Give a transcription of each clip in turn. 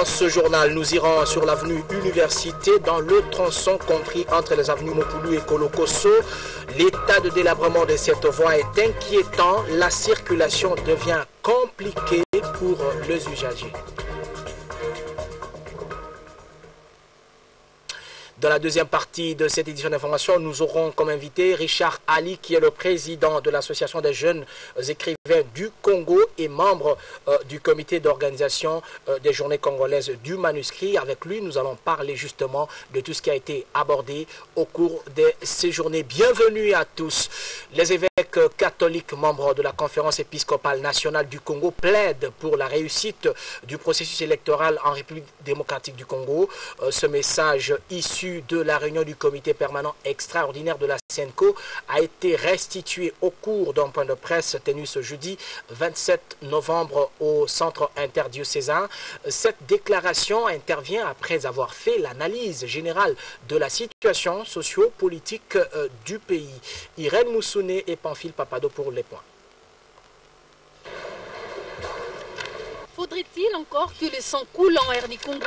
ce journal, nous irons sur l'avenue Université dans le tronçon compris entre les avenues Mopulu et Kolokoso. L'état de délabrement de cette voie est inquiétant. La circulation devient compliquée pour les usagers. Dans la deuxième partie de cette édition d'information, nous aurons comme invité Richard Ali, qui est le président de l'Association des jeunes écrivains du Congo et membre du comité d'organisation des journées congolaises du manuscrit. Avec lui, nous allons parler justement de tout ce qui a été abordé au cours de ces journées. Bienvenue à tous. Les évêques catholiques membres de la conférence épiscopale nationale du Congo plaident pour la réussite du processus électoral en République démocratique du Congo. Ce message issu de la réunion du comité permanent extraordinaire de la CENCO a été restitué au cours d'un point de presse tenu ce jeudi 27 novembre au centre interdiocésain. Cette déclaration intervient après avoir fait l'analyse générale de la situation socio-politique du pays. Irène Moussouné et Pamphile Papado pour les points. Faudrait-il encore que le sang coule en RD Congo?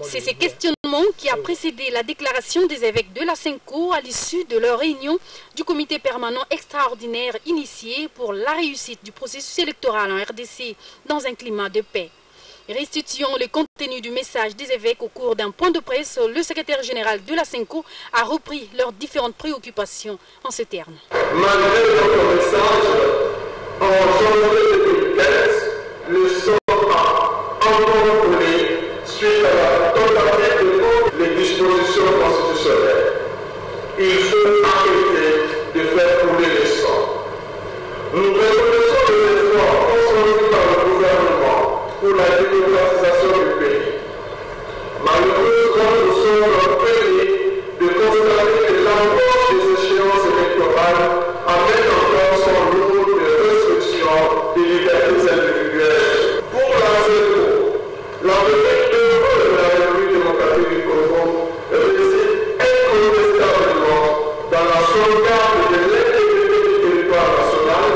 C'est ces questionnements qui a précédé la déclaration des évêques de la CENCO à l'issue de leur réunion du comité permanent extraordinaire initié pour la réussite du processus électoral en RDC dans un climat de paix. Restituant le contenu du message des évêques au cours d'un point de presse, le secrétaire général de la CENCO a repris leurs différentes préoccupations en ces termes. Malgré notre message, en janvier 2015, le sang a encore coulé suite à la tentative de toutes les dispositions constitutionnelles. Il faut arrêter de faire couler le sang. Nous reconnaissons les efforts consentis par le gouvernement pour la démocratisation du pays. Malheureusement, nous sommes peinés de constater que l'approche des échéances électorales amène encore son lot de restrictions des libertés individuelles. Pour la CEDO, l'avenir heureux de la République démocratique du Congo réside incontestablement dans la sauvegarde de l'intégrité du territoire national,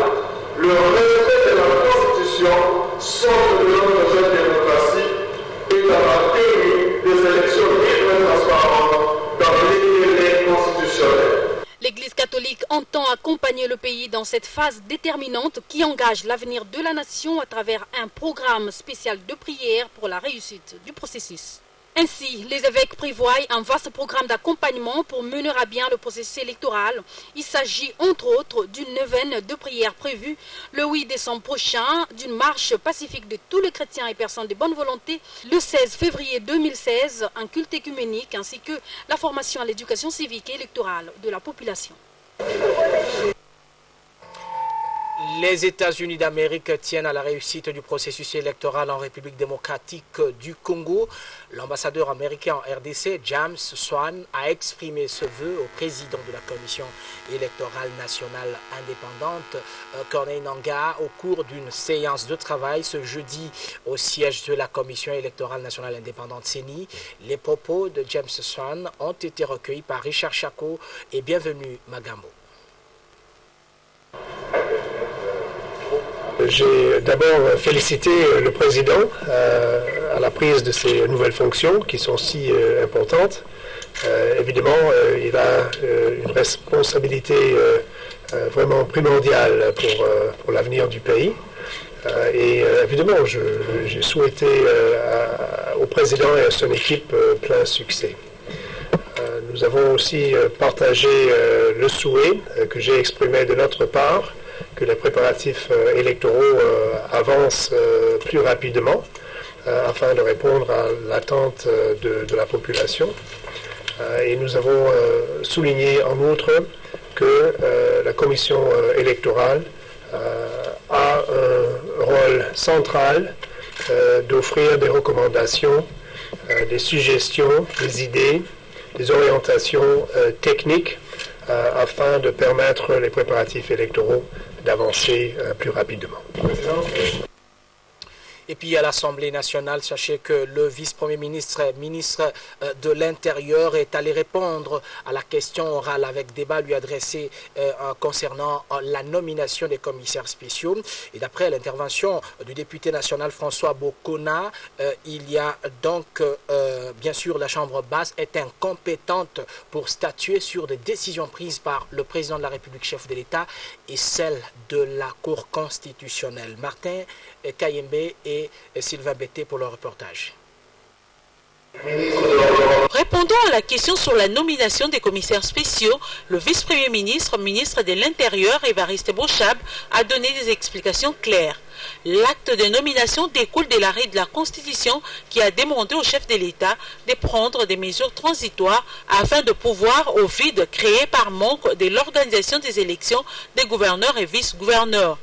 le respect de la Constitution, socle de notre jeune démocratie, et dans la tenue des élections libres et transparentes dans l'intérêt constitutionnel. L'Église catholique entend accompagner le pays dans cette phase déterminante qui engage l'avenir de la nation à travers un programme spécial de prière pour la réussite du processus. Ainsi, les évêques prévoient un vaste programme d'accompagnement pour mener à bien le processus électoral. Il s'agit entre autres d'une neuvaine de prière prévue le 8 décembre prochain, d'une marche pacifique de tous les chrétiens et personnes de bonne volonté le 16 février 2016, un culte écuménique ainsi que la formation à l'éducation civique et électorale de la population. Les États-Unis d'Amérique tiennent à la réussite du processus électoral en République démocratique du Congo. L'ambassadeur américain en RDC, James Swan, a exprimé ce vœu au président de la Commission électorale nationale indépendante, Corneille Nangaa, au cours d'une séance de travail ce jeudi au siège de la Commission électorale nationale indépendante CENI. Les propos de James Swan ont été recueillis par Richard Chako et Bienvenue Magambo. J'ai d'abord félicité le président à la prise de ces nouvelles fonctions qui sont si importantes. Évidemment, il a une responsabilité vraiment primordiale pour l'avenir du pays. Et évidemment, j'ai souhaité au président et à son équipe plein succès. Nous avons aussi partagé le souhait que j'ai exprimé de notre part que les préparatifs électoraux avancent plus rapidement afin de répondre à l'attente de la population. Et nous avons souligné en outre que la commission électorale a un rôle central d'offrir des recommandations, des suggestions, des idées, des orientations techniques afin de permettre les préparatifs électoraux d'avancer plus rapidement. Et puis à l'Assemblée nationale, sachez que le vice-premier ministre, ministre de l'Intérieur, est allé répondre à la question orale avec débat lui adressé concernant la nomination des commissaires spéciaux. Et d'après l'intervention du député national François Bokona, il y a donc, bien sûr, la Chambre basse est incompétente pour statuer sur des décisions prises par le président de la République, chef de l'État, et celles de la Cour constitutionnelle. Martin Kayembe et Sylvain Bété pour le reportage. Répondant à la question sur la nomination des commissaires spéciaux, le vice-premier ministre, ministre de l'Intérieur, Évariste Bochab, a donné des explications claires. L'acte de nomination découle de l'arrêt de la Constitution qui a demandé au chef de l'État de prendre des mesures transitoires afin de pouvoir au vide créé par manque de l'organisation des élections des gouverneurs et vice-gouverneurs.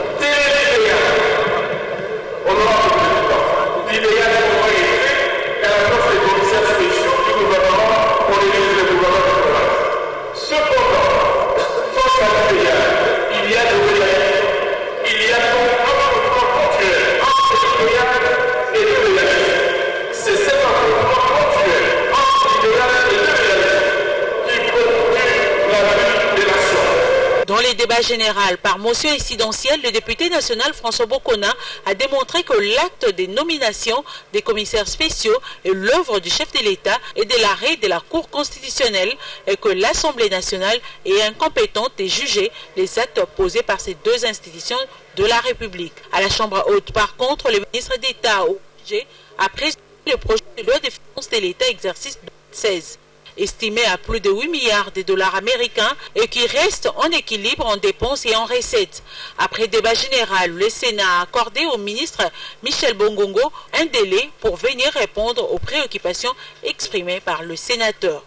Dans les débats généraux par motion incidentielle, le député national François Bokona a démontré que l'acte de nomination des commissaires spéciaux est l'œuvre du chef de l'État et de l'arrêt de la Cour constitutionnelle et que l'Assemblée nationale est incompétente de juger les actes posés par ces deux institutions de la République. À la Chambre haute, par contre, le ministre d'État au budget a présenté le projet de loi des finances de l'État exercice 2016. Estimé à plus de 8 milliards de dollars américains et qui reste en équilibre en dépenses et en recettes. Après débat général, le Sénat a accordé au ministre Michel Bongongo un délai pour venir répondre aux préoccupations exprimées par le sénateur.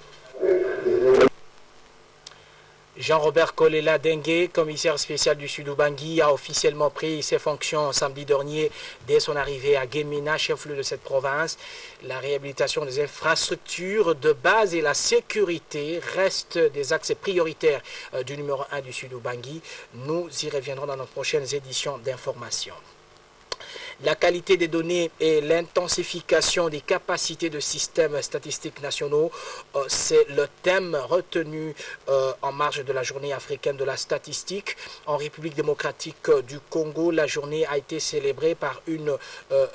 Jean-Robert Kolela Dengue, commissaire spécial du Sud-Ubangui, a officiellement pris ses fonctions samedi dernier dès son arrivée à Guémena, chef-lieu de cette province. La réhabilitation des infrastructures de base et la sécurité restent des axes prioritaires du numéro 1 du Sud-Ubangui. Nous y reviendrons dans nos prochaines éditions d'information. La qualité des données et l'intensification des capacités de systèmes statistiques nationaux, c'est le thème retenu en marge de la journée africaine de la statistique. En République démocratique du Congo, la journée a été célébrée par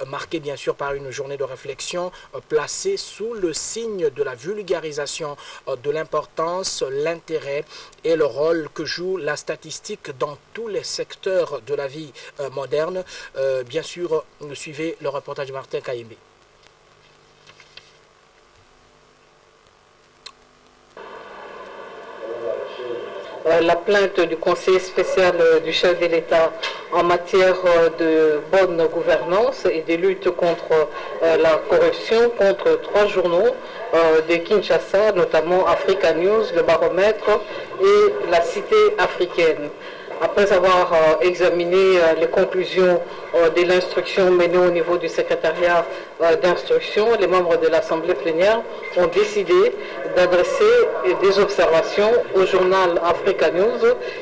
marquée bien sûr par une journée de réflexion placée sous le signe de la vulgarisation de l'importance, l'intérêt et le rôle que joue la statistique dans tous les secteurs de la vie moderne. Bien sûr, vous suivez le reportage de Martin Kayembe. La plainte du conseiller spécial du chef de l'État en matière de bonne gouvernance et de lutte contre la corruption contre 3 journaux de Kinshasa, notamment Africa News, Le Baromètre et La Cité africaine. Après avoir examiné les conclusions de l'instruction menée au niveau du secrétariat d'instruction, les membres de l'Assemblée plénière ont décidé d'adresser des observations au journal Africa News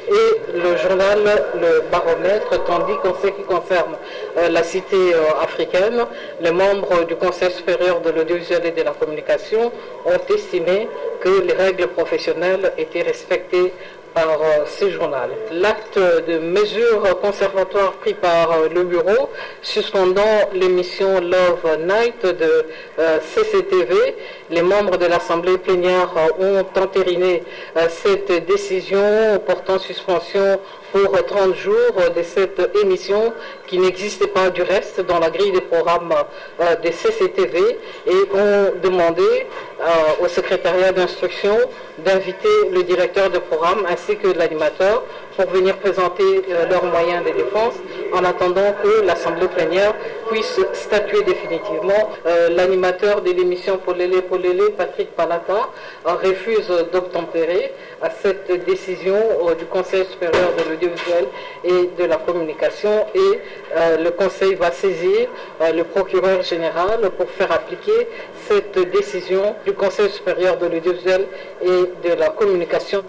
et le journal Le Baromètre, tandis qu'en ce qui concerne la cité africaine, les membres du Conseil supérieur de l'audiovisuel et de la communication ont estimé que les règles professionnelles étaient respectées par ce journal. L'acte de mesures conservatoires pris par le bureau suspendant l'émission Love Night de CCTV, les membres de l'Assemblée plénière ont entériné cette décision portant suspension pour 30 jours de cette émission qui n'existait pas du reste dans la grille des programmes de CCTV et ont demandé au secrétariat d'instruction d'inviter le directeur de programme ainsi que l'animateur pour venir présenter leurs moyens de défense en attendant que l'Assemblée plénière puisse statuer définitivement. L'animateur de l'émission Polélé Polélé, Patrick Palata, refuse d'obtempérer à cette décision du Conseil supérieur de l'audiovisuel et de la communication et le Conseil va saisir le procureur général pour faire appliquer cette décision du Conseil supérieur de l'audiovisuel et de la communication.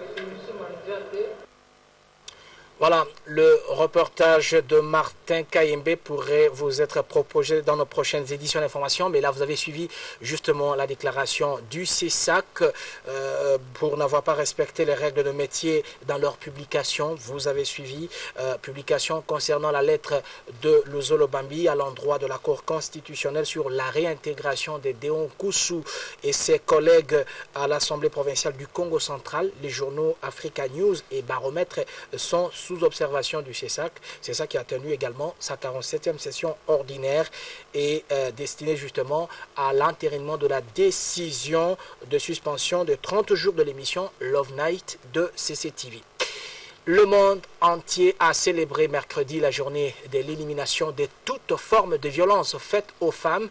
Voilà, le reportage de Martin Kayembe pourrait vous être proposé dans nos prochaines éditions d'information, mais là vous avez suivi justement la déclaration du CESAC pour n'avoir pas respecté les règles de métier dans leur publication. Vous avez suivi publication concernant la lettre de Luzolo Bambi à l'endroit de la Cour constitutionnelle sur la réintégration de Déon Koussou et ses collègues à l'Assemblée provinciale du Congo central. Les journaux Africa News et Baromètre sont sous observation du CESAC. C'est ça qui a tenu également sa 47e session ordinaire et destinée justement à l'entérinement de la décision de suspension de 30 jours de l'émission Love Night de CCTV. Le monde entier a célébré mercredi la journée de l'élimination de toute forme de violence faite aux femmes.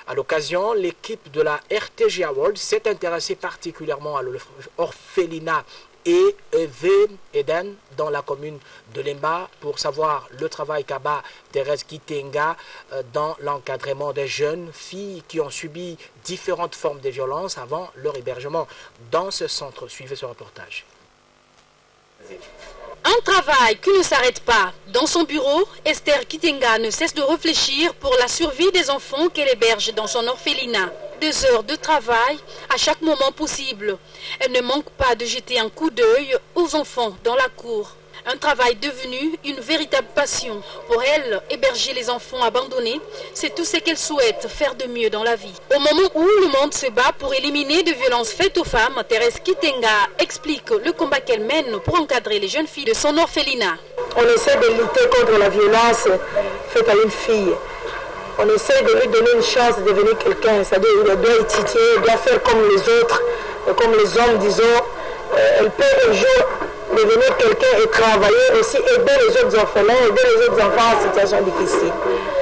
À l'occasion, l'équipe de la RTG Awards s'est intéressée particulièrement à l'orphelinat et Eden dans la commune de Lemba pour savoir le travail qu'a Thérèse Kitenga dans l'encadrement des jeunes filles qui ont subi différentes formes de violence avant leur hébergement dans ce centre. Suivez ce reportage. Un travail qui ne s'arrête pas. Dans son bureau, Esther Kitenga ne cesse de réfléchir pour la survie des enfants qu'elle héberge dans son orphelinat. 2 heures de travail à chaque moment possible. Elle ne manque pas de jeter un coup d'œil aux enfants dans la cour. Un travail devenu une véritable passion. Pour elle, héberger les enfants abandonnés, c'est tout ce qu'elle souhaite faire de mieux dans la vie. Au moment où le monde se bat pour éliminer de violences faites aux femmes, Thérèse Kitenga explique le combat qu'elle mène pour encadrer les jeunes filles de son orphelinat. On essaie de lutter contre la violence faite à une fille. On essaie de lui donner une chance de devenir quelqu'un, c'est-à-dire qu'il doit étudier, il doit faire comme les autres, comme les hommes, disons. Elle peut un jour devenir quelqu'un et travailler aussi, aider les autres orphelins, aider les autres enfants en situation difficile.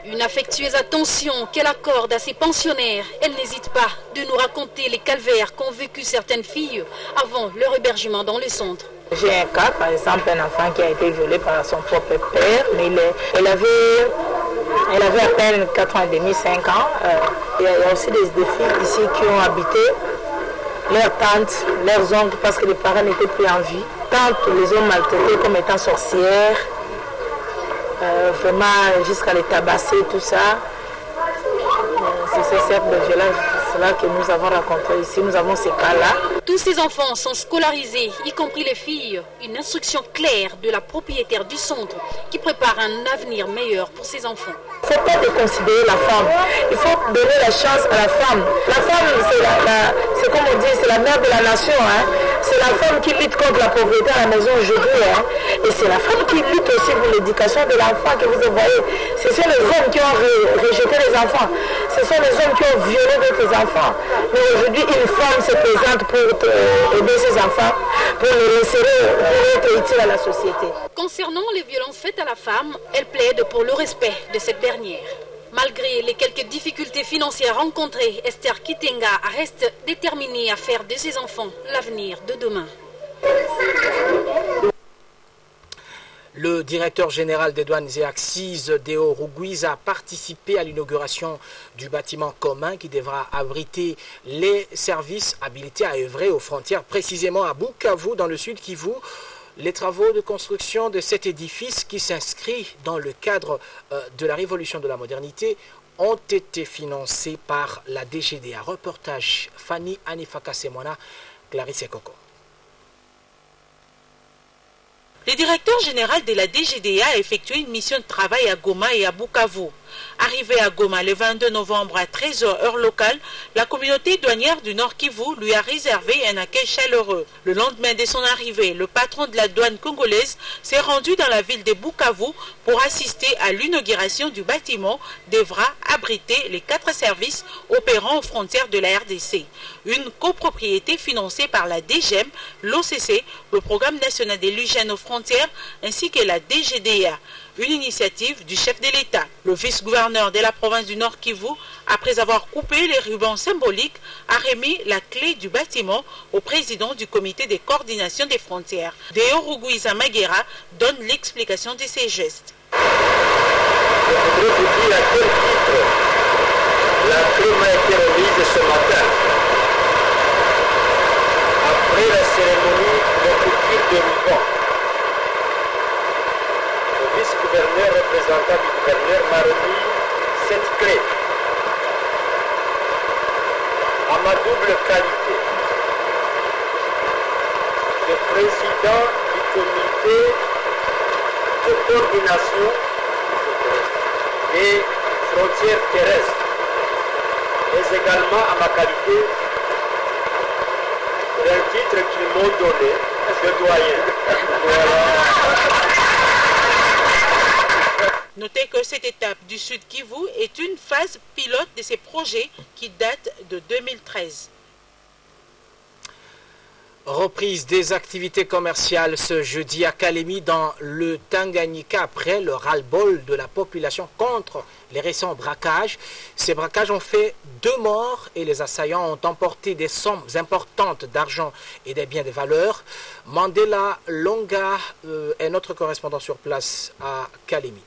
Une affectueuse attention qu'elle accorde à ses pensionnaires. Elle n'hésite pas de nous raconter les calvaires qu'ont vécu certaines filles avant leur hébergement dans le centre. J'ai un cas, par exemple, un enfant qui a été violé par son propre père, mais elle avait à peine 4 ans et demi, 5 ans. Il y a aussi des filles ici qui ont habité leurs tantes, leurs oncles, parce que les parents n'étaient plus en vie. Tantes les ont maltraitées comme étant sorcières, vraiment jusqu'à les tabasser, tout ça. C'est ce cercle de violence que nous avons rencontré ici, nous avons ces cas-là. Tous ces enfants sont scolarisés, y compris les filles. Une instruction claire de la propriétaire du centre qui prépare un avenir meilleur pour ses enfants. Il ne faut pas déconsidérer la femme. Il faut donner la chance à la femme. La femme, c'est comme on dit, c'est la mère de la nation. Hein. C'est la femme qui lutte contre la pauvreté à la maison aujourd'hui. Hein. Et c'est la femme qui lutte aussi pour l'éducation de l'enfant que vous voyez. Ce sont les hommes qui ont rejeté les enfants. Ce sont les hommes qui ont violé d'autres enfants. Mais aujourd'hui, une femme se présente pour aider ses enfants, pour les réinsérer, pour être utile à la société. Concernant les violences faites à la femme, elle plaide pour le respect de cette dernière. Malgré les quelques difficultés financières rencontrées, Esther Kitenga reste déterminée à faire de ses enfants l'avenir de demain. Le directeur général des douanes et axes, Déo Ruguiz, a participé à l'inauguration du bâtiment commun qui devra abriter les services habilités à œuvrer aux frontières, précisément à Bukavu, dans le sud Kivu. Les travaux de construction de cet édifice qui s'inscrit dans le cadre de la révolution de la modernité ont été financés par la DGDA. Reportage Fanny Anifaka Semona, Clarisse Coco. Le directeur général de la DGDA a effectué une mission de travail à Goma et à Bukavu. Arrivé à Goma le 22 novembre à 13h heure locale, la communauté douanière du Nord Kivu lui a réservé un accueil chaleureux. Le lendemain de son arrivée, le patron de la douane congolaise s'est rendu dans la ville de Bukavu pour assister à l'inauguration du bâtiment devra abriter les 4 services opérant aux frontières de la RDC. Une copropriété financée par la DGM, l'OCC, le Programme national de l'hygiène aux frontières ainsi que la DGDA. Une initiative du chef de l'État. Le vice-gouverneur de la province du Nord Kivu, après avoir coupé les rubans symboliques, a remis la clé du bâtiment au président du comité de coordination des frontières. Déo Ruguiza Maguera donne l'explication de ces gestes. Je voudrais vous dire à quel titre la clé m'a été remise ce matin. Après la cérémonie de coupure de ruban. décret à ma double qualité de président du comité de coordination des frontières terrestres, mais également à ma qualité d'un titre qu'ils m'ont donné de doyen. Voilà. Notez que cette étape du Sud Kivu est une phase pilote de ces projets qui datent de 2013. Reprise des activités commerciales ce jeudi à Kalemi dans le Tanganyika après le ras-le-bol de la population contre les récents braquages. Ces braquages ont fait 2 morts et les assaillants ont emporté des sommes importantes d'argent et des biens de valeur. Mandela Longa est notre correspondant sur place à Kalemi.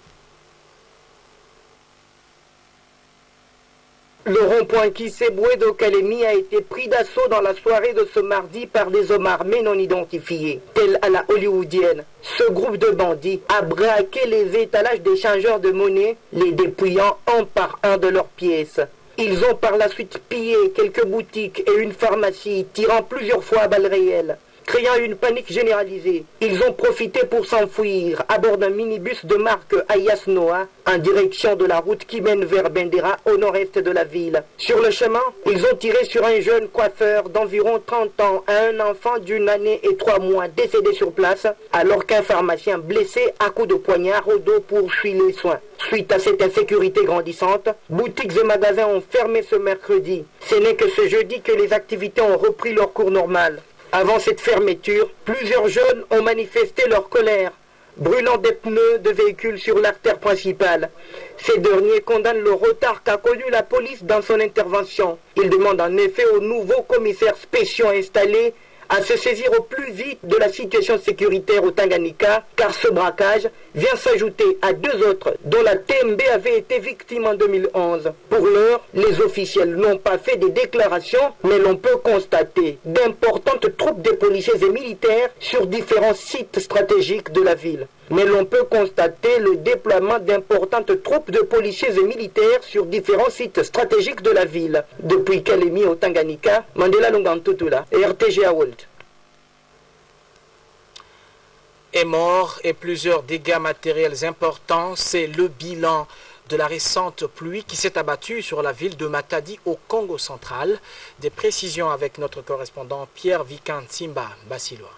Le rond-point Kiseboué de Kalemi a été pris d'assaut dans la soirée de ce mardi par des hommes armés non identifiés. Tel à la hollywoodienne, ce groupe de bandits a braqué les étalages d'échangeurs de monnaie, les dépouillant un par un de leurs pièces. Ils ont par la suite pillé quelques boutiques et une pharmacie, tirant plusieurs fois à balles réelles. Créant une panique généralisée, ils ont profité pour s'enfuir à bord d'un minibus de marque Ayas Noah en direction de la route qui mène vers Bendera au nord-est de la ville. Sur le chemin, ils ont tiré sur un jeune coiffeur d'environ 30 ans et un enfant d'1 année et 3 mois décédé sur place, alors qu'un pharmacien blessé à coups de poignard au dos poursuit les soins. Suite à cette insécurité grandissante, boutiques et magasins ont fermé ce mercredi. Ce n'est que ce jeudi que les activités ont repris leur cours normal. Avant cette fermeture, plusieurs jeunes ont manifesté leur colère, brûlant des pneus de véhicules sur l'artère principale. Ces derniers condamnent le retard qu'a connu la police dans son intervention. Ils demandent en effet aux nouveaux commissaires spéciaux installés à se saisir au plus vite de la situation sécuritaire au Tanganyika, car ce braquage vient s'ajouter à 2 autres dont la TMB avait été victime en 2011. Pour l'heure, les officiels n'ont pas fait des déclarations, mais l'on peut constater d'importantes troupes de policiers et militaires sur différents sites stratégiques de la ville. Mais l'on peut constater le déploiement d'importantes troupes de policiers et militaires sur différents sites stratégiques de la ville. Depuis Kalemi au Tanganyika, Mandela Longantutula, RTGA World. Est mort et plusieurs dégâts matériels importants, c'est le bilan de la récente pluie qui s'est abattue sur la ville de Matadi au Congo central. Des précisions avec notre correspondant Pierre Vikantimba Basiloa.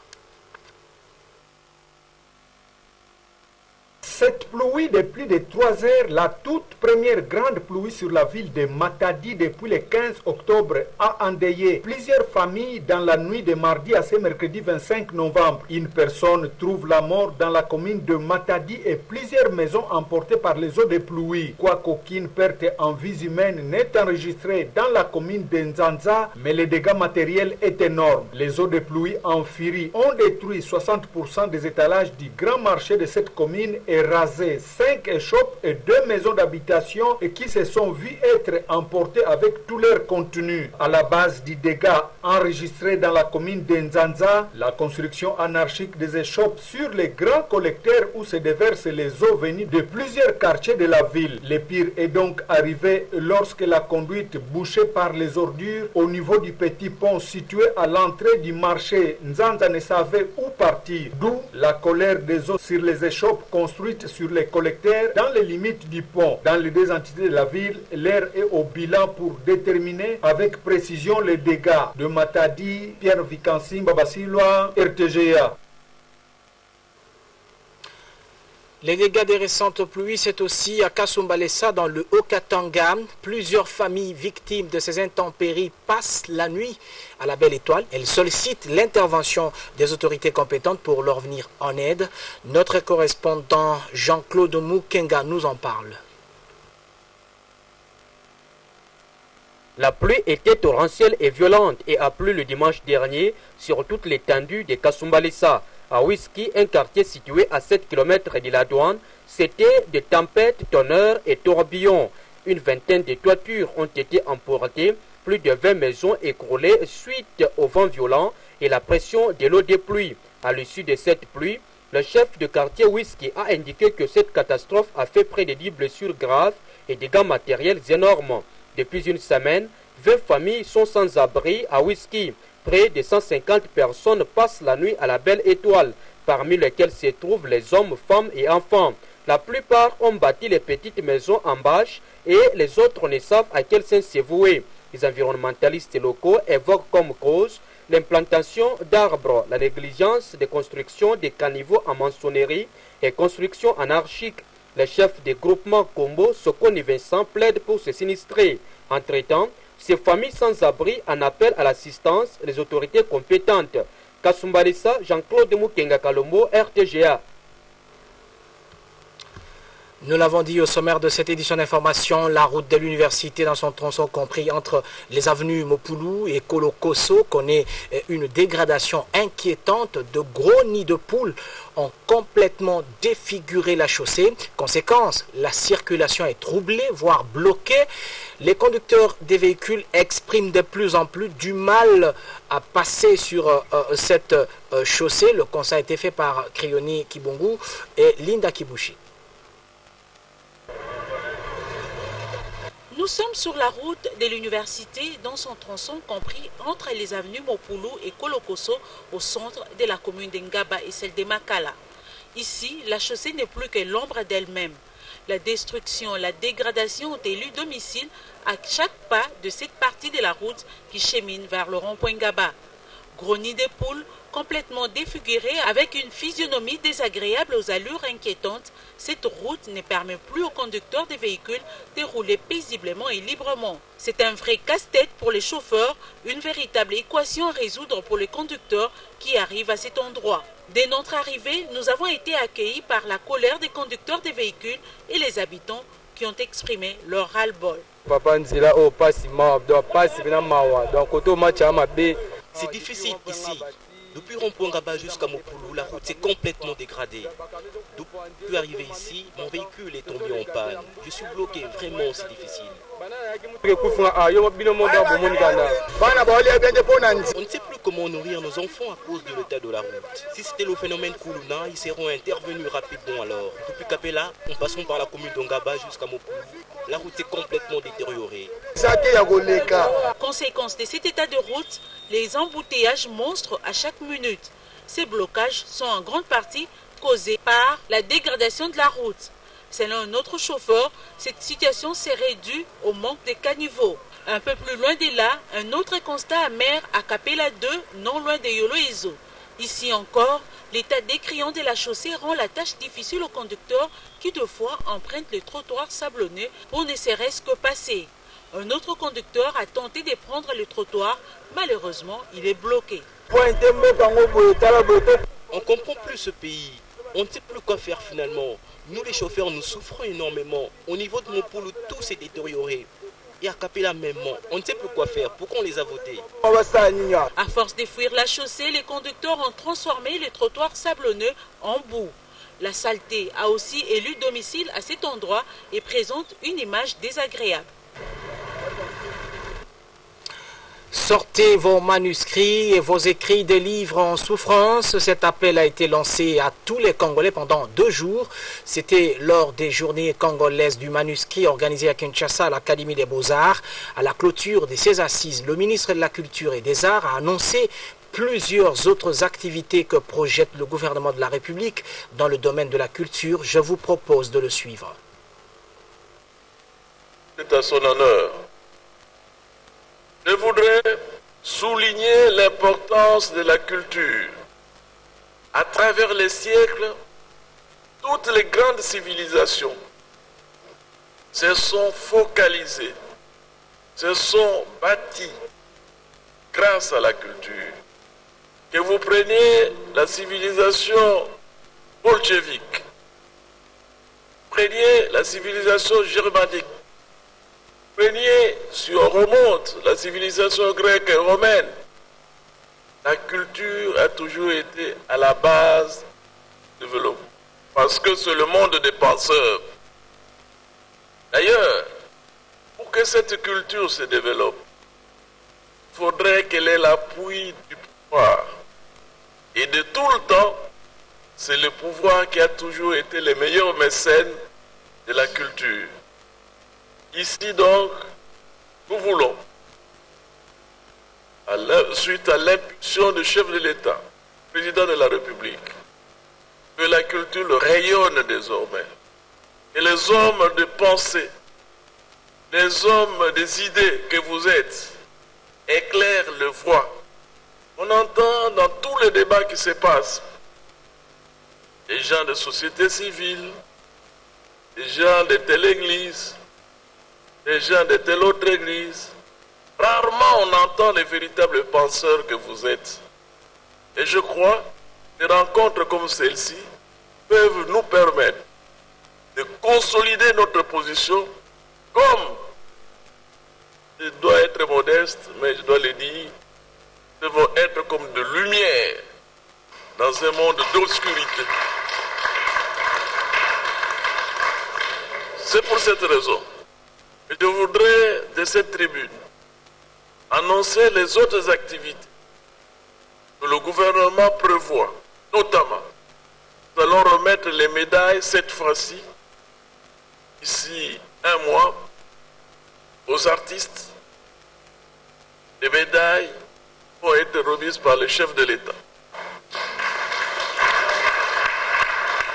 Cette pluie de plus de 3 heures, la toute première grande pluie sur la ville de Matadi depuis le 15 octobre, a endeuillé plusieurs familles dans la nuit de mardi à ce mercredi 25 novembre. Une personne trouve la mort dans la commune de Matadi et plusieurs maisons emportées par les eaux de pluie. Quoiqu'aucune perte en vies humaines n'est enregistrée dans la commune de Nzanza, mais les dégâts matériels est énorme. Les eaux de pluie en furie ont détruit 60% des étalages du grand marché de cette commune et rasé 5 échoppes et 2 maisons d'habitation et qui se sont vues être emportées avec tout leur contenu. À la base du dégât enregistré dans la commune de Nzanza, la construction anarchique des échoppes sur les grands collecteurs où se déversent les eaux venues de plusieurs quartiers de la ville. Le pire est donc arrivé lorsque la conduite bouchée par les ordures au niveau du petit pont situé à l'entrée du marché Nzanza ne savait où partir, d'où la colère des eaux sur les échoppes construites sur les collecteurs dans les limites du pont. Dans les 2 entités de la ville, l'air est au bilan pour déterminer avec précision les dégâts. De Matadi, Pierre Vikansimba Basiloa, RTGA. Les dégâts des récentes pluies, c'est aussi à Kasumbalesa dans le Haut-Katanga. Plusieurs familles victimes de ces intempéries passent la nuit à la Belle Étoile. Elles sollicitent l'intervention des autorités compétentes pour leur venir en aide. Notre correspondant Jean-Claude Mukenga nous en parle. La pluie était torrentielle et violente et a plu le dimanche dernier sur toute l'étendue de Kasumbalesa. À Whisky, un quartier situé à 7 km de la douane, c'était de tempêtes, tonnerres et tourbillons. Une vingtaine de toitures ont été emportées, plus de 20 maisons écroulées suite au vent violent et la pression de l'eau des pluies. À l'issue de cette pluie, le chef de quartier Whisky a indiqué que cette catastrophe a fait près de 10 blessures graves et dégâts matériels énormes. Depuis une semaine, 20 familles sont sans abri à Whisky. Près de 150 personnes passent la nuit à la Belle Étoile, parmi lesquelles se trouvent les hommes, femmes et enfants. La plupart ont bâti les petites maisons en bâche et les autres ne savent à quel sens se vouer. Les environnementalistes locaux évoquent comme cause l'implantation d'arbres, la négligence des constructions des caniveaux en maçonnerie et constructions anarchiques. Le chef des groupements Combo, Sokoni Vincent, plaide pour se sinistrer. Entre-temps, ces familles sans abri en appellent à l'assistance des autorités compétentes. Kasumbalissa, Jean-Claude Mukenga Kalombo, RTGA. Nous l'avons dit au sommaire de cette édition d'information, la route de l'université dans son tronçon compris entre les avenues Mopulu et Kolokoso connaît une dégradation inquiétante. De gros nids de poules ont complètement défiguré la chaussée. Conséquence, la circulation est troublée, voire bloquée. Les conducteurs des véhicules expriment de plus en plus du mal à passer sur cette chaussée. Le constat a été fait par Krioni Kibungu et Linda Kibushi. Nous sommes sur la route de l'université dans son tronçon compris entre les avenues Mopulu et Kolokoso au centre de la commune d'Ngaba et celle de Makala. Ici, la chaussée n'est plus que l'ombre d'elle-même. La destruction, la dégradation ont élu domicile à chaque pas de cette partie de la route qui chemine vers le rond-point Ngaba. Gros nid de poules complètement défigurés avec une physionomie désagréable aux allures inquiétantes, cette route ne permet plus aux conducteurs des véhicules de rouler paisiblement et librement. C'est un vrai casse-tête pour les chauffeurs, une véritable équation à résoudre pour les conducteurs qui arrivent à cet endroit. Dès notre arrivée, nous avons été accueillis par la colère des conducteurs des véhicules et les habitants qui ont exprimé leur ras-le-bol. C'est difficile ici. Depuis rond-point Ngaba jusqu'à Mopulu, la route s'est complètement dégradée. Depuis arriver ici, mon véhicule est tombé en panne. Je suis bloqué, vraiment c'est difficile. On ne sait plus comment nourrir nos enfants à cause de l'état de la route. Si c'était le phénomène Kuluna, ils seront intervenus rapidement alors. Depuis Kapela, en passant par la commune d'Ongaba jusqu'à Mopulu, la route est complètement détériorée. Conséquence de cet état de route, les embouteillages monstres à chaque minute. Ces blocages sont en grande partie causés par la dégradation de la route. Selon un autre chauffeur, cette situation serait due au manque de caniveaux. Un peu plus loin de là, un autre constat amer à Kapela 2, non loin de Yolo-Ezo. Ici encore, l'état décriant de la chaussée rend la tâche difficile aux conducteurs qui deux fois empruntent les trottoirs sablonneux pour ne serait-ce que passer. Un autre conducteur a tenté de prendre le trottoir, malheureusement il est bloqué. On ne comprend plus ce pays. On ne sait plus quoi faire finalement. Nous les chauffeurs, nous souffrons énormément. Au niveau de Mopulu, tout s'est détérioré. Et à Kapela même, on ne sait plus quoi faire. Pourquoi on les a votés? À force de fuir la chaussée, les conducteurs ont transformé les trottoirs sablonneux en boue. La saleté a aussi élu domicile à cet endroit et présente une image désagréable. Sortez vos manuscrits et vos écrits de livres en souffrance. Cet appel a été lancé à tous les Congolais pendant 2 jours. C'était lors des journées congolaises du manuscrit organisées à Kinshasa à l'Académie des Beaux-Arts. À la clôture de ces assises, le ministre de la Culture et des Arts a annoncé plusieurs autres activités que projette le gouvernement de la République dans le domaine de la culture. Je vous propose de le suivre. C'est à son honneur. Je voudrais souligner l'importance de la culture. À travers les siècles, toutes les grandes civilisations se sont focalisées, se sont bâties grâce à la culture. Que vous preniez la civilisation bolchevique, preniez la civilisation germanique, prenez, si on remonte, la civilisation grecque et romaine, la culture a toujours été à la base du développement. Parce que c'est le monde des penseurs. D'ailleurs, pour que cette culture se développe, il faudrait qu'elle ait l'appui du pouvoir. Et de tout le temps, c'est le pouvoir qui a toujours été le meilleur mécène de la culture. Ici donc, nous voulons, suite à l'impulsion du chef de l'État, président de la République, que la culture rayonne désormais. Et les hommes de pensée, les hommes des idées que vous êtes, éclairent le voie. On entend dans tous les débats qui se passent des gens de société civile, des gens de telle église, des gens de telle autre église. Rarement on entend les véritables penseurs que vous êtes. Et je crois que des rencontres comme celle-ci peuvent nous permettre de consolider notre position comme, je dois être modeste, mais je dois le dire, nous devons être comme de lumière dans un monde d'obscurité. C'est pour cette raison que je voudrais, de cette tribune, annoncer les autres activités que le gouvernement prévoit. Notamment, nous allons remettre les médailles cette fois-ci, d'ici un mois, aux artistes. Les médailles vont être remises par le chef de l'État.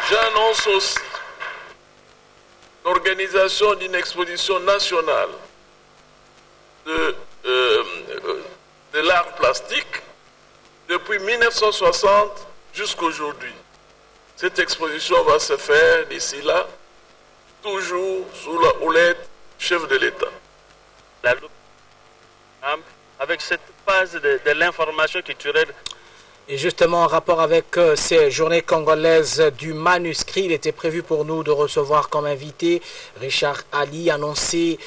J'annonce aussi l'organisation d'une exposition nationale de l'art plastique depuis 1960 jusqu'à aujourd'hui. Cette exposition va se faire d'ici là, toujours sous la houlette du chef de l'État. Avec cette phase de l'information culturelle. Et justement, en rapport avec ces journées congolaises du manuscrit, il était prévu pour nous de recevoir comme invité Richard Ali, annoncé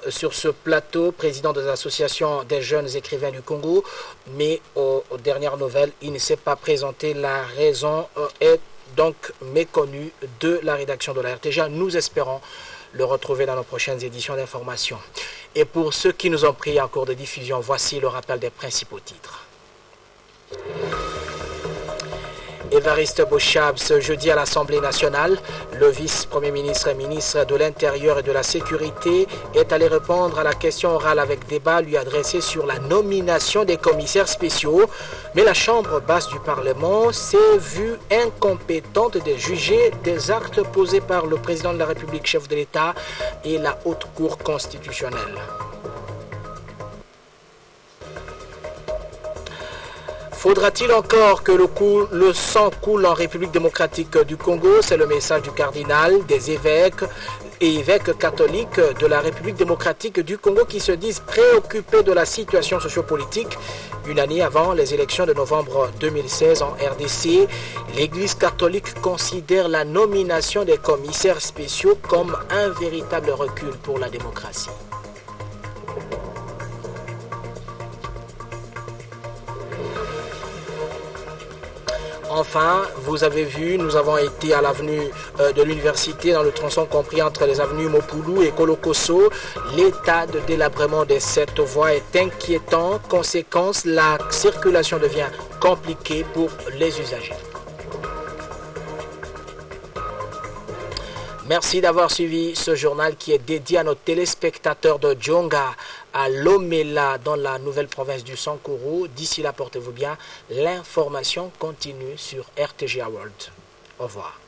sur ce plateau, président de l'Association des jeunes écrivains du Congo. Mais aux dernières nouvelles, il ne s'est pas présenté. La raison est donc méconnue de la rédaction de la RTGA. Nous espérons le retrouver dans nos prochaines éditions d'information. Et pour ceux qui nous ont pris en cours de diffusion, voici le rappel des principaux titres. Évariste Bochab, ce jeudi à l'Assemblée nationale, le vice-premier ministre et ministre de l'Intérieur et de la Sécurité est allé répondre à la question orale avec débat lui adressée sur la nomination des commissaires spéciaux. Mais la Chambre basse du Parlement s'est vue incompétente de juger des actes posés par le président de la République, chef de l'État, et la Haute Cour constitutionnelle. Faudra-t-il encore que le sang coule en République démocratique du Congo? C'est le message du cardinal, des évêques et évêques catholiques de la République démocratique du Congo qui se disent préoccupés de la situation sociopolitique. Une année avant les élections de novembre 2016 en RDC, l'Église catholique considère la nomination des commissaires spéciaux comme un véritable recul pour la démocratie. Enfin, vous avez vu, nous avons été à l'avenue de l'université dans le tronçon compris entre les avenues Mopulu et Kolokoso. L'état de délabrement de cette voie est inquiétant. Conséquence, la circulation devient compliquée pour les usagers. Merci d'avoir suivi ce journal qui est dédié à nos téléspectateurs de Djonga, à Lomela, dans la nouvelle province du Sankuru. D'ici là, portez-vous bien. L'information continue sur RTGA World. Au revoir.